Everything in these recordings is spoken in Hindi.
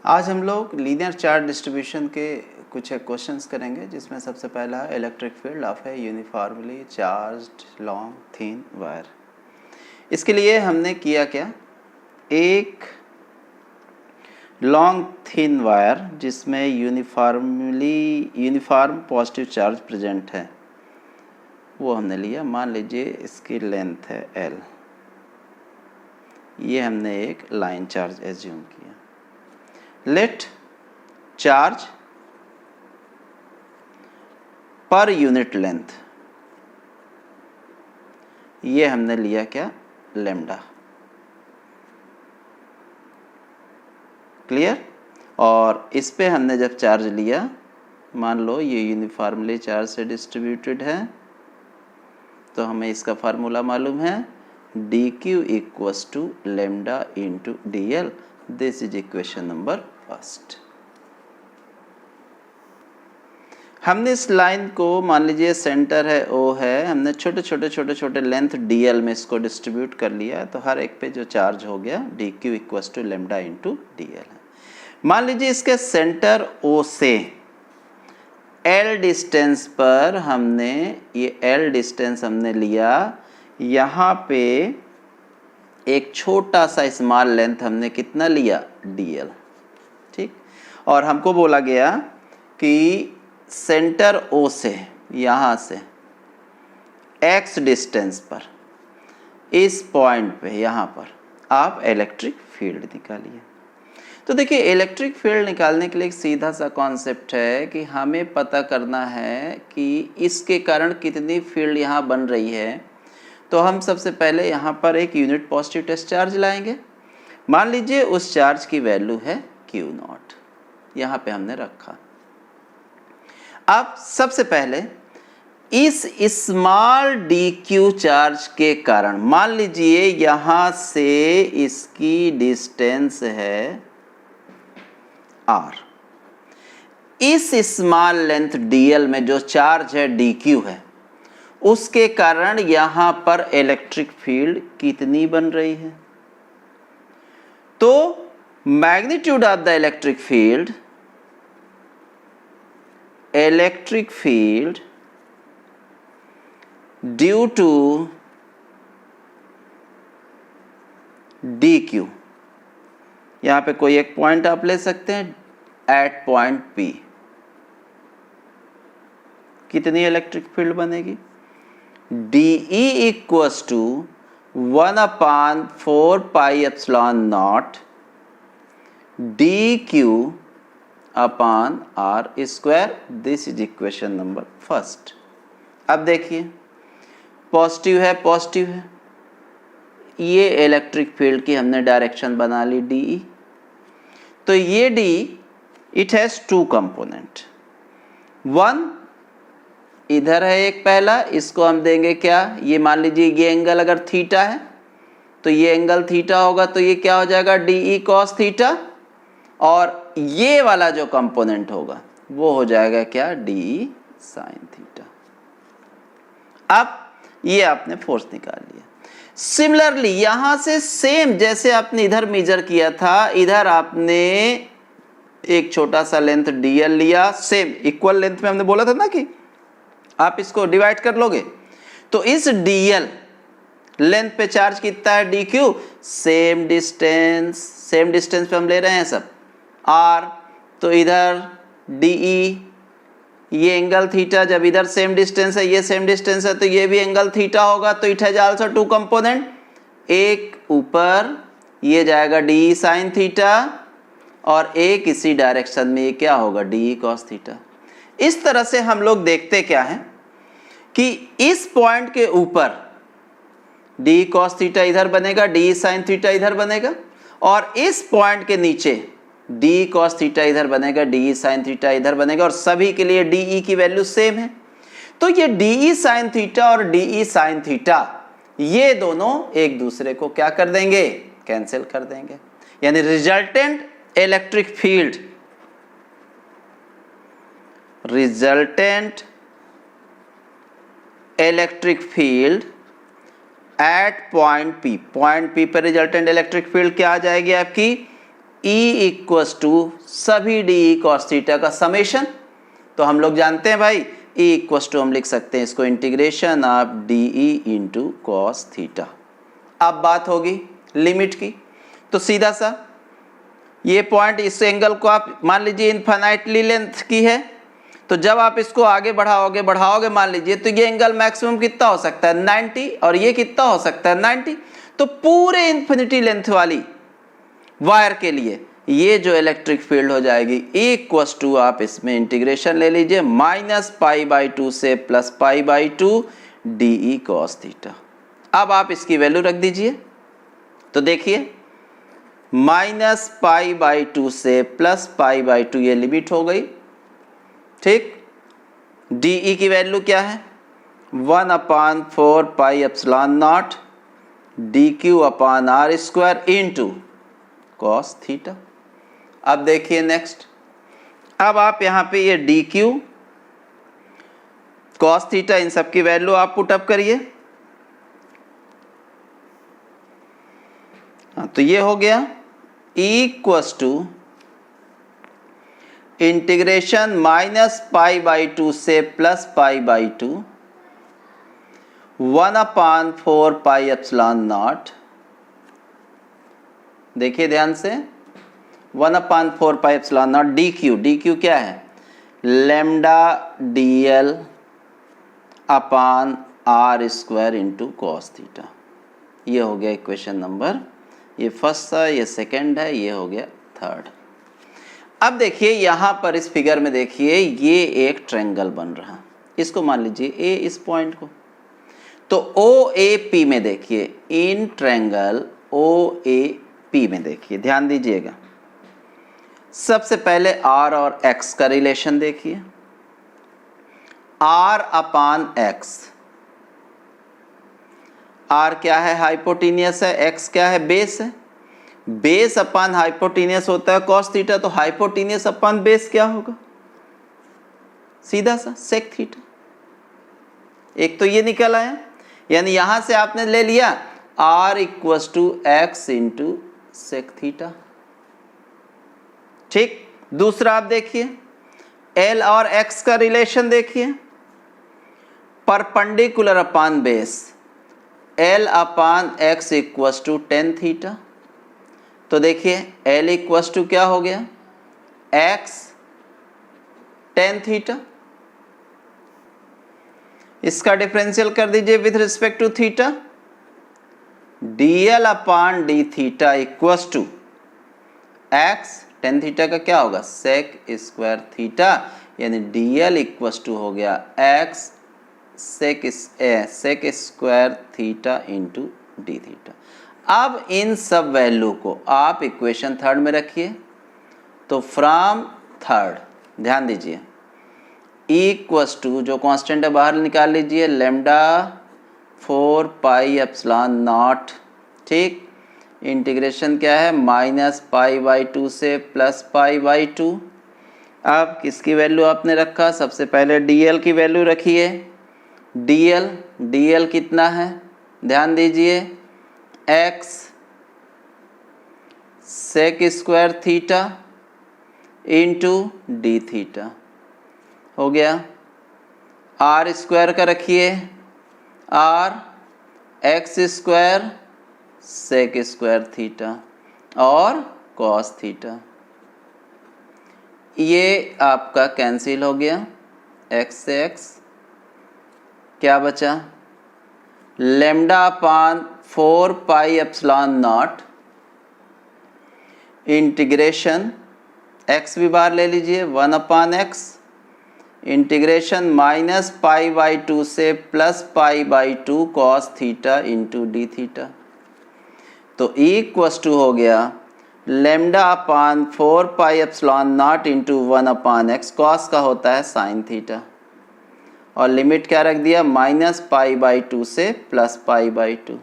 आज हम लोग लीनियर चार्ज डिस्ट्रीब्यूशन के कुछ क्वेश्चंस करेंगे, जिसमें सबसे पहला है electric field of A uniformly charged long thin wire. इसके लिए हमने किया क्या, एक लॉन्ग थिन वायर जिसमें यूनिफॉर्म पॉजिटिव चार्ज प्रेजेंट है वो हमने लिया। मान लीजिए इसकी लेंथ है L, ये हमने एक लाइन चार्ज एज्यूम किया। लेट चार्ज पर यूनिट लेंथ, ये हमने लिया क्या, लैम्डा। क्लियर। और इस पे हमने जब चार्ज लिया, मान लो ये यूनिफॉर्मली चार्ज से डिस्ट्रीब्यूटेड है, तो हमें इसका फार्मूला मालूम है, dq equals to lambda into dl। This is equation number first. हमने इस लाइन को, मान लीजिए सेंटर है O है, हमने छोटे छोटे लेंथ dl में इसको डिस्ट्रीब्यूट कर लिया, तो हर एक पे जो चार्ज हो गया dq equals to lambda into dl है। मान लीजिए इसके सेंटर O से L डिस्टेंस पर हमने ये L डिस्टेंस हमने लिया, यहाँ पे एक छोटा सा स्मॉल लेंथ हमने कितना लिया, dl। ठीक। और हमको बोला गया कि सेंटर O से यहाँ से x डिस्टेंस पर इस पॉइंट पे यहाँ पर आप इलेक्ट्रिक फील्ड निकालिए। तो देखिए, इलेक्ट्रिक फील्ड निकालने के लिए एक सीधा सा कॉन्सेप्ट है कि हमें पता करना है कि इसके कारण कितनी फील्ड यहाँ बन रही है। तो हम सबसे पहले यहाँ पर एक यूनिट पॉजिटिव टेस्ट चार्ज लाएंगे। मान लीजिए उस चार्ज की वैल्यू है Q0, यहाँ पे हमने रखा। अब सबसे पहले इस स्मॉल dq चार्ज के कारण, मान लीजिए यहाँ से इसकी डिस्टेंस है r, इस स्मॉल लेंथ dl में जो चार्ज है dq है, उसके कारण यहाँ पर इलेक्ट्रिक फील्ड कितनी बन रही है। तो magnitude of the electric field due to dq, यहाँ पे कोई एक पॉइंट आप ले सकते हैं, एट पॉइंट P कितनी इलेक्ट्रिक फील्ड बनेगी, DE equals to 1/4 pi epsilon naught dq upon r square. This is equation number first. अब देखिए, पॉजिटिव है, ये इलेक्ट्रिक फील्ड की हमने डायरेक्शन बना ली DE। तो ये D, it has two component. One इधर है एक पहला, इसको हम देंगे क्या, ये मान लीजिए ये एंगल अगर थीटा है तो ये एंगल थीटा होगा, तो ये क्या हो जाएगा, DE cos थीटा। और ये वाला जो कंपोनेंट होगा वो हो जाएगा क्या, DE sin थीटा। अब ये आपने फोर्स निकाल लिया। सिमिलरली यहां से सेम जैसे आपने इधर मेजर किया था, इधर आपने एक छोटा सा लेंथ dl लिया, सेम इक्वल लेंथ में हमने बोला था ना कि आप इसको डिवाइड कर लोगे। तो इस dl लेंथ पे चार्ज कितना है, dq, सेम डिस्टेंस पे हम ले रहे हैं सब r। तो इधर DE, ये एंगल थीटा, जब इधर सेम डिस्टेंस है, ये सेम डिस्टेंस है, तो ये भी एंगल थीटा होगा। तो it has also two component, एक ऊपर ये जाएगा DE sin थीटा, और एक इसी डायरेक्शन में ये क्या होगा, DE cos थीटा। इस तरह से हम लोग देखते क्या है कि इस पॉइंट के ऊपर DE cos थीटा इधर बनेगा, DE sin थीटा इधर बनेगा, और इस पॉइंट के नीचे DE cos थीटा इधर बनेगा, DE sin थीटा इधर बनेगा, और सभी के लिए DE की वैल्यू सेम है। तो ये DE sin थीटा और DE sin थीटा ये दोनों एक दूसरे को क्या कर देंगे, कैंसिल कर देंगे। यानी resultant electric field eight point P पर रिजल्टेंट इलेक्ट्रिक फील्ड क्या आ जाएगी आपकी, ई इक्वस टू सभी डी ई कॉस थीटा का समेशन। तो हम लोग जानते हैं भाई ई इक्वस टू हम लिख सकते हैं इसको integration of D E into cos theta. अब बात होगी लिमिट की। तो सीधा सा ये पॉइंट, इस एंगल को आप मान लीजिए इनफाइनाइटली लेंथ की है, तो जब आप इसको आगे बढ़ाओगे मान लीजिए, तो ये एंगल मैक्सिमम कितना हो सकता है 90, और ये कितना हो सकता है 90। तो पूरे इन्फिनिटी लेंथ वाली वायर के लिए ये जो इलेक्ट्रिक फील्ड हो जाएगी इक्वस टू, आप इसमें इंटीग्रेशन ले लीजिए -π/2 से +π/2 डी ई कॉस थीटा। अब आप इसकी वैल्यू रख दीजिए, तो देखिए -π/2 से +π/2 ये लिमिट हो गई, ठीक। डी ई की वैल्यू क्या है 1/4πε0 dq/r² इंटू कॉस थीटा। अब देखिए नेक्स्ट, अब आप यहां पे ये dq कॉस थीटा इन सब की वैल्यू आप पुट अप करिए। तो ये हो गया इक्वस टू इंटीग्रेशन -π/2 से +π/2 1/4πε0। देखिए ध्यान से 1/4πε0 dq क्या है लैम्डा dl अपान r² इंटू कॉस थीटा। ये हो गया इक्वेशन नंबर, ये फर्स्ट था, ये सेकंड है, ये हो गया थर्ड। अब देखिए यहां पर इस फिगर में देखिए ये एक ट्रायंगल बन रहा, इसको मान लीजिए ए, इस पॉइंट को। तो ओ ए पी में देखिए, in triangle O A P में देखिए, ध्यान दीजिएगा। सबसे पहले आर और एक्स का रिलेशन देखिए, आर अपान एक्स। आर क्या है हाइपोटेनियस है, एक्स क्या है बेस है। बेस अपान हाइपोटेनियस होता है कॉस थीटा, तो हाइपोटेनियस अपान बेस क्या होगा सीधा सा सेक थीटा। एक तो ये निकल आया, यानी यहां से आपने ले लिया r equals to x into sec theta, ठीक। दूसरा आप देखिए L और x का रिलेशन देखिए, perpendicular upon base L upon x equals to tan theta. तो देखिए L इक्वस टू क्या हो गया x टेन थीटा। इसका डिफरेंशियल कर दीजिए with respect to theta, dl upon d theta equals to x tan theta का क्या होगा सेक स्क्वायर थीटा, यानी dl इक्वस टू हो गया x sec square theta into d theta. अब इन सब वैल्यू को आप इक्वेशन थर्ड में रखिए। तो फ्रॉम थर्ड ध्यान दीजिए इक्वस टू जो कांस्टेंट है बाहर निकाल लीजिए लैम्डा 4πε0, ठीक। इंटीग्रेशन क्या है -π/2 से +π/2। अब किसकी वैल्यू आपने रखा, सबसे पहले dl की वैल्यू रखिए। dl कितना है ध्यान दीजिए x sec square theta into d theta हो गया। r स्क्वायर का रखिए r x square sec square theta और कॉस थीटा। ये आपका कैंसिल हो गया, x से x क्या बचा लैम्डा अपान 4πε0 इंटीग्रेशन x भी बाहर ले लीजिए 1/x इंटीग्रेशन -π/2 से +π/2 cos theta into d theta. तो इक्वस टू हो गया लैम्डा अपान 4πε0 इंटू 1/x, कॉस का होता है साइन थीटा, और लिमिट क्या रख दिया -π/2 से +π/2।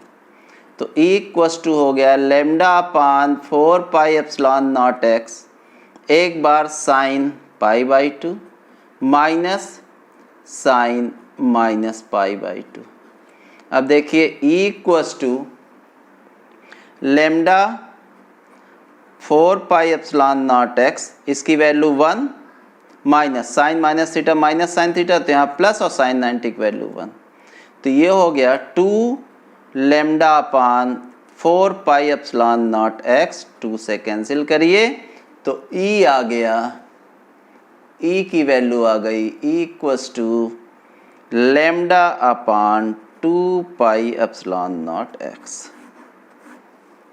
तो इक्वस टू हो गया लैम्डा अपान 4πε0x, एक बार साइन π/2 माइनस साइन -π/2। अब देखिए equals to lambda 4 pi epsilon naught x, इसकी value 1 minus sine minus theta minus sine theta, तो यहाँ प्लस और साइन 90 की वैल्यू 1, तो ये हो गया 2 लैम्डा अपान 4 पाई एप्सिलॉन नॉट एक्स, 2 से कैंसिल करिए तो ई आ गया, ई की वैल्यू आ गई equals to lambda upon 2 pi epsilon naught x.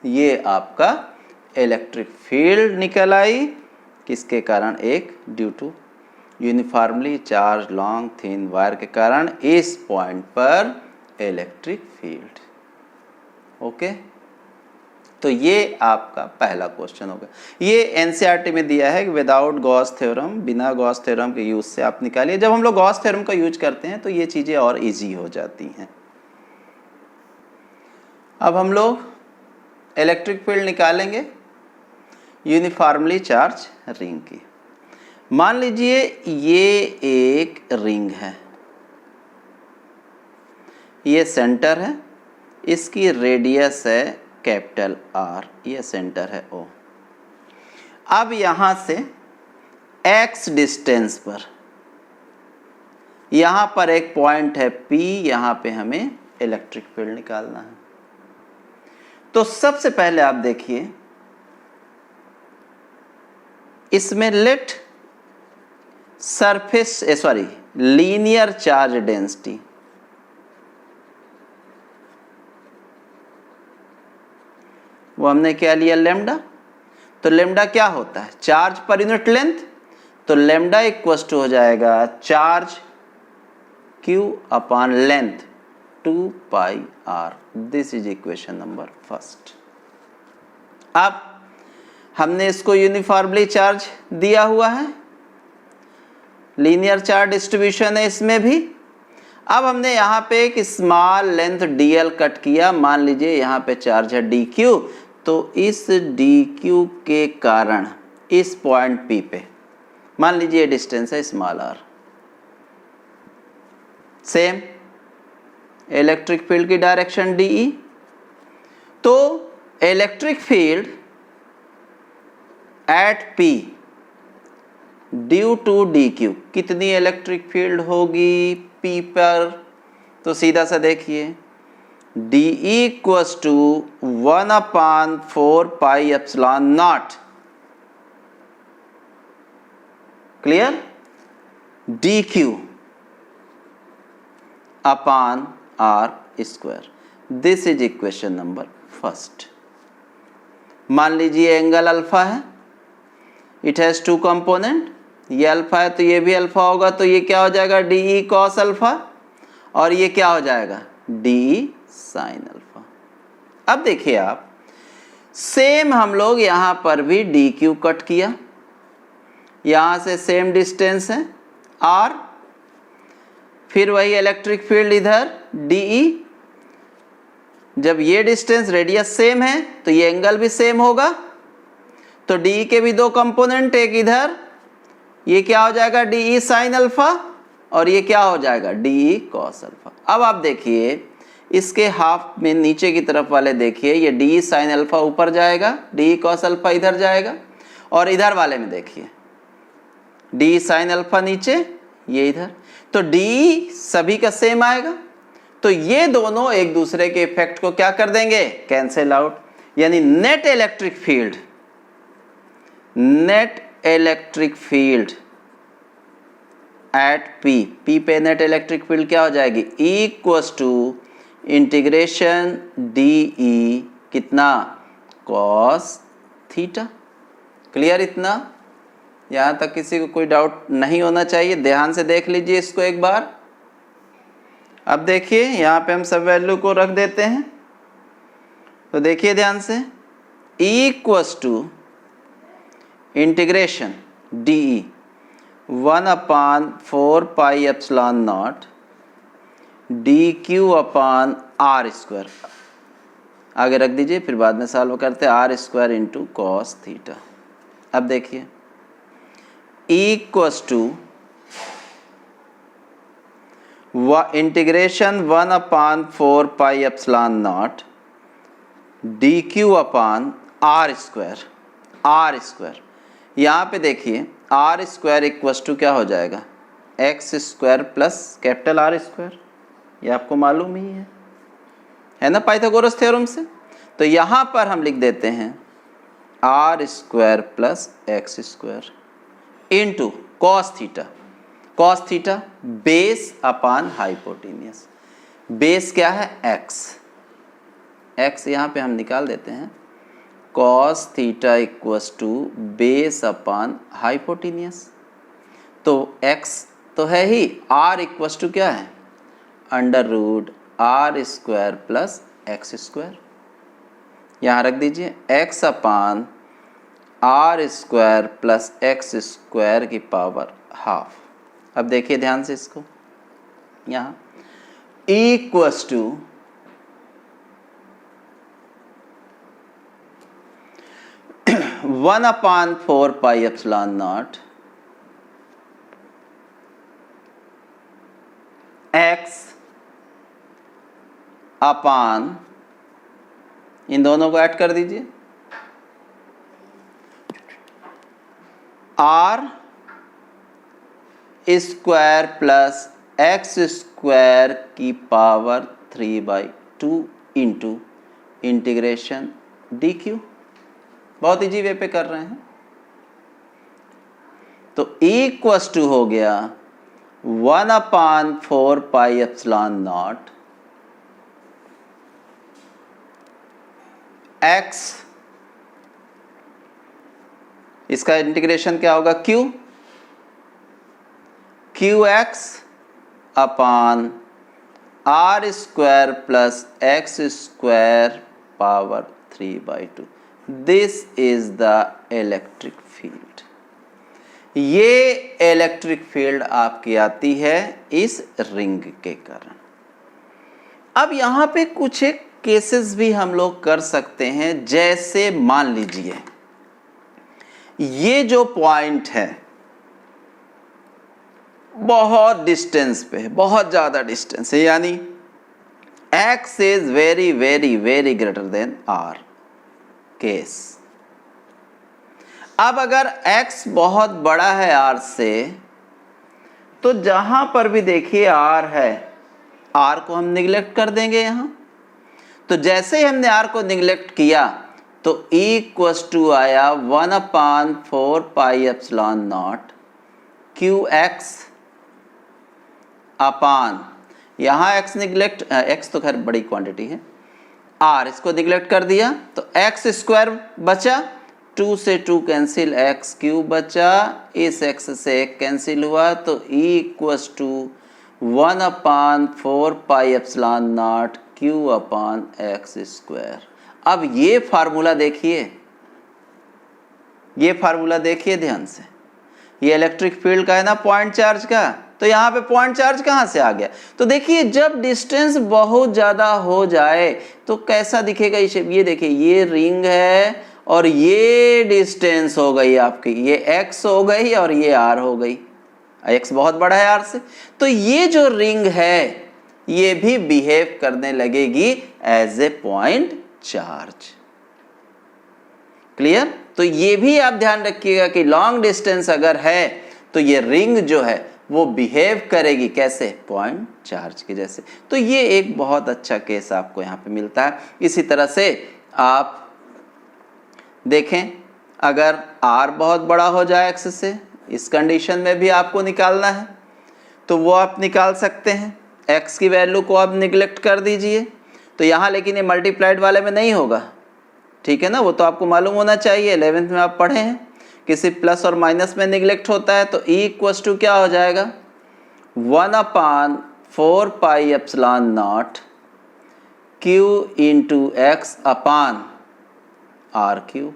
ये आपका इलेक्ट्रिक फील्ड निकल आई, किसके कारण, एक due to uniformly charge long thin wire के कारण इस पॉइंट पर इलेक्ट्रिक फील्ड। ओके, तो ये आपका पहला क्वेश्चन होगा। ये एनसीईआरटी में दिया है कि विदाउट गॉस थ्योरम, बिना गॉस थ्योरम के यूज से आप निकालिए। जब हम लोग गॉस थ्योरम का यूज करते हैं तो ये चीजें और इजी हो जाती हैं। अब हम लोग इलेक्ट्रिक फील्ड निकालेंगे यूनिफॉर्मली चार्ज रिंग की। मान लीजिए ये एक रिंग है, ये सेंटर है, इसकी रेडियस है कैपिटल आर, ये सेंटर है ओ। अब यहां से x डिस्टेंस पर यहां पर एक पॉइंट है P, यहां पे हमें इलेक्ट्रिक फील्ड निकालना है। तो सबसे पहले आप देखिए, इसमें let surface linear charge density, वो हमने क्या लिया, लैम्डा। तो लैम्डा क्या होता है, चार्ज पर यूनिट लेंथ, तो लैम्डा इक्वल्स टू हो जाएगा charge q upon length 2 pi r. This is equation number first. अब हमने इसको यूनिफॉर्मली चार्ज दिया हुआ है, लीनियर चार्ज डिस्ट्रीब्यूशन है इसमें भी। अब हमने यहाँ पे एक स्मॉल लेंथ dl कट किया, मान लीजिए यहाँ पे चार्ज है dq, तो इस dq के कारण इस पॉइंट P पे मान लीजिए डिस्टेंस है small r। Same electric field की डायरेक्शन dE, तो electric field at P due to dq, कितनी इलेक्ट्रिक फील्ड होगी P पर, तो सीधा सा देखिए dE equals to 1/4 pi epsilon naught, clear, dq upon r square. This is equation number first. मान लीजिए एंगल अल्फा है, इट हैज 2 कंपोनेंट, ये अल्फा है तो ये भी अल्फा होगा, तो ये क्या हो जाएगा dE cos अल्फा, और ये क्या हो जाएगा dE sin अल्फा। अब देखिए आप, सेम हम लोग यहां पर भी dq कट किया, यहां से सेम डिस्टेंस है r, फिर वही इलेक्ट्रिक फील्ड इधर dE, जब ये डिस्टेंस रेडियस सेम है तो ये एंगल भी सेम होगा, तो dE के भी 2 कंपोनेंट, एक इधर, ये क्या हो जाएगा dE sin अल्फा, और ये क्या हो जाएगा dE cos अल्फा। अब आप देखिए इसके हाफ में नीचे की तरफ वाले देखिए, ये dE sin अल्फा ऊपर जाएगा, dE cos अल्फा इधर जाएगा, और इधर वाले में देखिए dE sin अल्फा नीचे, ये इधर, तो dE सभी का सेम आएगा, तो ये दोनों एक दूसरे के इफेक्ट को क्या कर देंगे, कैंसिल आउट, यानी net electric field at P पे नेट इलेक्ट्रिक फील्ड क्या हो जाएगी, इक्वल्स टू इंटीग्रेशन dE कितना cos थीटा। क्लियर, इतना यहां तक किसी को कोई डाउट नहीं होना चाहिए, ध्यान से देख लीजिए इसको एक बार। अब देखिए यहां पे हम सब वैल्यू को रख देते हैं, तो देखिए ध्यान से, equals to integration dE 1/4 pi epsilon naught dq upon r square, आगे रख दीजिए फिर बाद में सॉल्व करते हैं, r square into cos theta. अब देखिए equals to integration 1/4 pi epsilon naught dq upon r square, r square, यहाँ पे देखिए आर स्क्वायर इक्वस टू क्या हो जाएगा, x square plus capital R square, ये आपको मालूम ही है ना पाइथागोरस थ्योरम से। तो यहाँ पर हम लिख देते हैं r square plus x square into cos theta, cos theta base upon hypotenuse, base क्या है एक्स, एक्स यहाँ पे हम निकाल देते हैं, cos theta equals to base upon hypotenuse, तो एक्स तो है ही, आर इक्वस टू क्या है, under root r square plus x square, यहाँ रख दीजिए x upon r square plus x square की पावर हाफ। अब देखिए ध्यान से इसको, यहाँ equals to 1/4 pi epsilon naught x upon, इन दोनों को ऐड कर दीजिए, r square plus x square की power 3/2 into integration D Q, बहुत इजी वे पे कर रहे हैं। तो इक्वस टू हो गया 1/4 पाई एप्सिलॉन नॉट एक्स, इसका इंटीग्रेशन क्या होगा, q x upon r square plus x square power 3/2, this is the electric field. ये इलेक्ट्रिक फील्ड आपकी आती है इस रिंग के कारण। अब यहां पे कुछ एक केसेस भी हम लोग कर सकते हैं, जैसे मान लीजिए ये जो पॉइंट है बहुत डिस्टेंस पे है, बहुत ज्यादा डिस्टेंस है, यानी x is very very very greater than r case. अब अगर x बहुत बड़ा है r से, तो जहां पर भी देखिए r है, r को हम निगलेक्ट कर देंगे यहां। तो जैसे ही हमने r को निगलेक्ट किया तो इक्वस टू आया 1/4 pi epsilon naught q x upon, यहाँ x निगलेक्ट, x तो खैर बड़ी क्वांटिटी है, r इसको निगलेक्ट कर दिया तो एक्स स्क्वायर बचा, 2 से 2 कैंसिल, एक्स क्यूब बचा, इस x से 1 कैंसिल हुआ, तो equals to 1/4 pi epsilon naught q upon x square. अब ये फार्मूला देखिए, ये फार्मूला देखिए ध्यान से, ये इलेक्ट्रिक फील्ड का है ना, पॉइंट चार्ज का, तो यहाँ पे पॉइंट चार्ज कहाँ से आ गया, तो देखिए जब डिस्टेंस बहुत ज्यादा हो जाए तो कैसा दिखेगा ये शेप, ये देखिए ये रिंग है और ये डिस्टेंस हो गई आपकी, ये x हो गई और ये r हो गई, x बहुत बड़ा है r से, तो ये जो रिंग है ये भी बिहेव करने लगेगी as a point charge. Clear? तो ये भी आप ध्यान रखिएगा कि लॉन्ग डिस्टेंस अगर है तो ये रिंग जो है वो बिहेव करेगी कैसे, पॉइंट चार्ज के जैसे। तो ये एक बहुत अच्छा केस आपको यहाँ पे मिलता है। इसी तरह से आप देखें, अगर r बहुत बड़ा हो जाए x से, इस कंडीशन में भी आपको निकालना है तो वो आप निकाल सकते हैं। x की वैल्यू को आप निगलेक्ट कर दीजिए, तो यहाँ लेकिन ये मल्टीप्लाइड वाले में नहीं होगा, ठीक है ना, वो तो आपको मालूम होना चाहिए, 11th में आप पढ़े हैं, किसी प्लस और माइनस में निगलेक्ट होता है। तो E इक्वस टू क्या हो जाएगा, 1/4 pi epsilon naught Q into x upon r cube,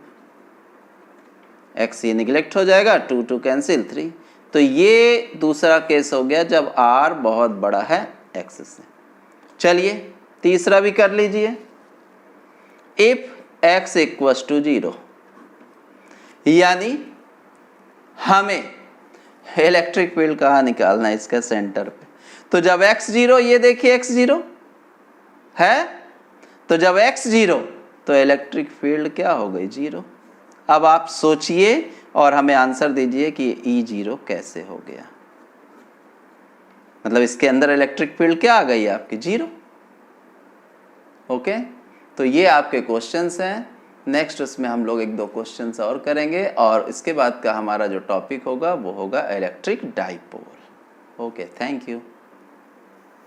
x ये निगलेक्ट हो जाएगा, 2 2 कैंसिल 3। तो ये दूसरा केस हो गया जब r बहुत बड़ा है x से। चलिए तीसरा भी कर लीजिए, इफ x इक्वस टू 0, यानी हमें इलेक्ट्रिक फील्ड कहाँ निकालना है, इसका सेंटर पे। तो जब x 0, ये देखिए x 0 है, तो जब x 0 तो इलेक्ट्रिक फील्ड क्या हो गई, 0। अब आप सोचिए और हमें आंसर दीजिए कि E0 कैसे हो गया। मतलब इसके अंदर इलेक्ट्रिक फील्ड क्या आ गई आपकी? 0। ओके, तो ये आपके क्वेश्चंस हैं। नेक्स्ट उसमें हम लोग 1-2 क्वेश्चंस और करेंगे और इसके बाद का हमारा जो टॉपिक होगा वो होगा electric dipole. Okay, thank you.